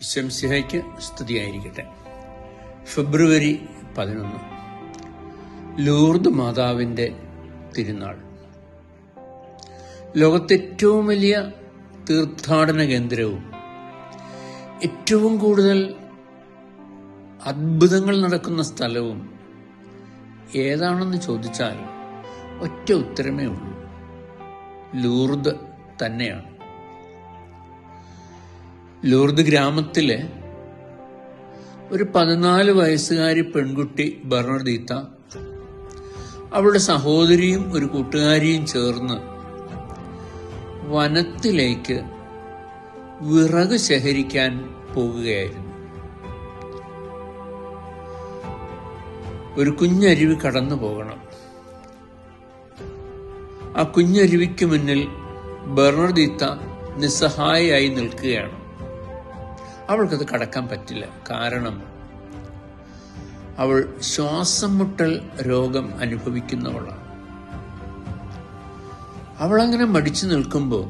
ഈശോമിശിഹായ്ക്ക് സ്തുതിയായിരിക്കട്ടെ. ഫെബ്രുവരി 11 ലൂർദ് മാതാവിൻ്റെ തിരുനാൾ. ലോകത്തെ ഏറ്റവും വലിയ തീർത്ഥാടന കേന്ദ്രവും ഏറ്റവും കൂടുതൽ അത്ഭുതങ്ങൾ നടക്കുന്ന സ്ഥലവും ഏതാണെന്ന് ചോദിച്ചാൽ ഒറ്റ ഉത്തരമേ ഉള്ളൂ: ലൂർദ് തന്നെയാണ്. ലൂർദ് ഗ്രാമത്തിലെ ഒരു 14 വയസ്സുകാരി പെൺകുട്ടി ബെർണദീത്ത അവളുടെ സഹോദരിയും ഒരു കൂട്ടുകാരിയും ചേർന്ന് വനത്തിലേക്ക് വിറക് ശേഖരിക്കാൻ പോകുകയായിരുന്നു. ഒരു കുഞ്ഞരുവി കടന്നു പോകണം. ആ കുഞ്ഞരുവിക്ക് മുന്നിൽ ബെർണദീത്ത നിസ്സഹായയായി നിൽക്കുകയാണ്. അവൾക്കത് കടക്കാൻ പറ്റില്ല. കാരണം അവൾ ശ്വാസം മുട്ടൽ രോഗം അനുഭവിക്കുന്നവളാണ്. അവളങ്ങനെ മടിച്ചു നിൽക്കുമ്പോൾ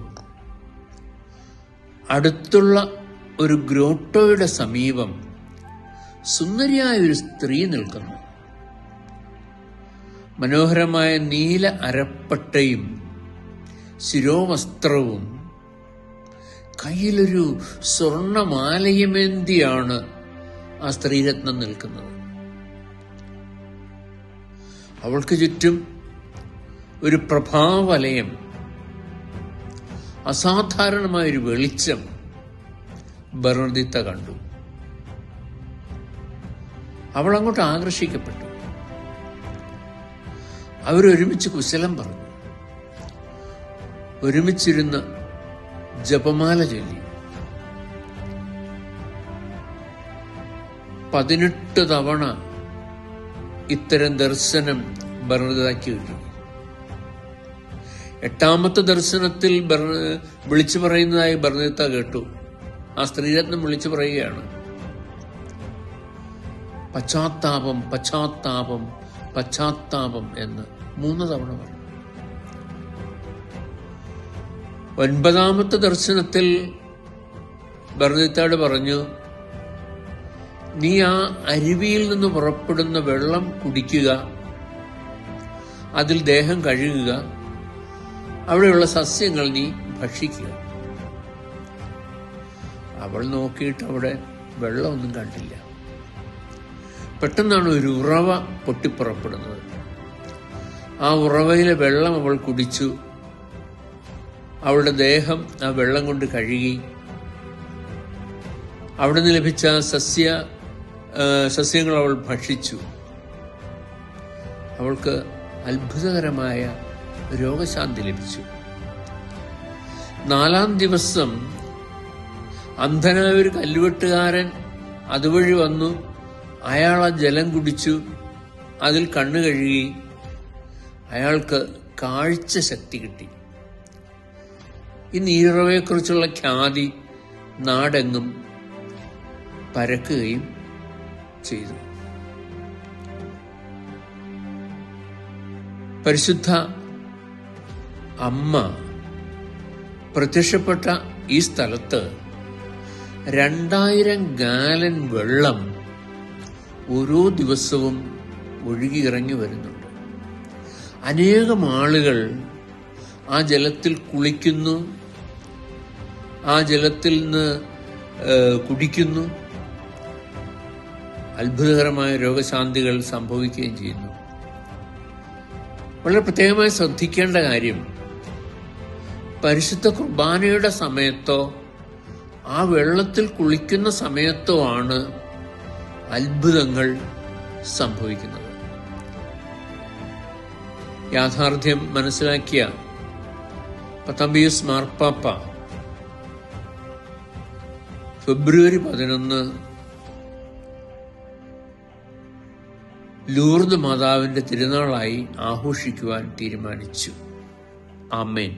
അടുത്തുള്ള ഒരു ഗ്രോട്ടോയുടെ സമീപം സുന്ദരിയായ ഒരു സ്ത്രീ നിൽക്കുന്നു. മനോഹരമായ നീല അരപ്പട്ടയും ശിരോവസ്ത്രവും കയ്യിലൊരു സ്വർണമാലയമേന്തിയാണ് ആ സ്ത്രീരത്നം നിൽക്കുന്നത്. അവൾക്ക് ചുറ്റും ഒരു പ്രഭാവലയം, അസാധാരണമായൊരു വെളിച്ചം ബെർണദീത്ത കണ്ടു. അവൾ അങ്ങോട്ട് ആകർഷിക്കപ്പെട്ടു. അവരൊരുമിച്ച് കുശലം പറഞ്ഞു. ഒരുമിച്ചിരുന്ന് ജപമാല ചൊല്ലി. 18 തവണ ഇത്തരം ദർശനം ബെർണദീത്തയ്ക്ക് കിട്ടി. 8ാമത്തെ ദർശനത്തിൽ വിളിച്ചു പറയുന്നതായി ബെർണദീത്ത കേട്ടു. ആ സ്ത്രീരത്നം വിളിച്ചു പറയുകയാണ്: പശ്ചാത്താപം, പശ്ചാത്താപം, പശ്ചാത്താപം എന്ന് 3 തവണ പറഞ്ഞു. 9ാമത്തെ ദർശനത്തിൽ ബെർണദീത്തയോട് പറഞ്ഞു: നീ ആ അരുവിയിൽ നിന്ന് പുറപ്പെടുന്ന വെള്ളം കുടിക്കുക, അതിൽ ദേഹം കഴുകുക, അവിടെയുള്ള സസ്യങ്ങൾ നീ ഭക്ഷിക്കുക. അവൾ നോക്കിയിട്ട് അവിടെ വെള്ളമൊന്നും കണ്ടില്ല. പെട്ടെന്നാണ് ഒരു ഉറവ പൊട്ടിപ്പുറപ്പെടുന്നത്. ആ ഉറവയിലെ വെള്ളം അവൾ കുടിച്ചു. അവളുടെ ദേഹം ആ വെള്ളം കൊണ്ട് കഴുകി. അവിടെ നിന്ന് ലഭിച്ച സസ്യങ്ങൾ അവൾ ഭക്ഷിച്ചു. അവൾക്ക് അത്ഭുതകരമായ രോഗശാന്തി ലഭിച്ചു. 4ാം ദിവസം അന്ധനായ ഒരു കല്ലുവെട്ടുകാരൻ അതുവഴി വന്നു. അയാൾ ആ ജലം കുടിച്ചു, അതിൽ കണ്ണു കഴുകി. അയാൾക്ക് കാഴ്ച ശക്തി കിട്ടി. ഈ നീരുറവയെക്കുറിച്ചുള്ള ഖ്യാതി നാടെങ്ങും പരക്കുകയും ചെയ്തു. പരിശുദ്ധ അമ്മ പ്രത്യക്ഷപ്പെട്ട ഈ സ്ഥലത്ത് 2000 ഗാലൻ വെള്ളം ഓരോ ദിവസവും ഒഴുകിയിറങ്ങി വരുന്നുണ്ട്. അനേകം ആളുകൾ ആ ജലത്തിൽ കുളിക്കുന്നു, ആ ജലത്തിൽ നിന്ന് കുടിക്കുന്നു. അത്ഭുതകരമായ രോഗശാന്തികൾ സംഭവിക്കുകയും ചെയ്യുന്നു. വളരെ പ്രത്യേകമായി ശ്രദ്ധിക്കേണ്ട കാര്യം, പരിശുദ്ധ കുർബാനയുടെ സമയത്തോ ആ വെള്ളത്തിൽ കുളിക്കുന്ന സമയത്തോ ആണ് അത്ഭുതങ്ങൾ സംഭവിക്കുന്നത്. യാഥാർത്ഥ്യം മനസ്സിലാക്കിയ പത്താംപിയൂസ് മാർപ്പാപ്പ ഫെബ്രുവരി 11 ലൂർദ് മാതാവിന്റെ തിരുനാളായി ആഘോഷിക്കുവാൻ തീരുമാനിച്ചു. ആമേൻ.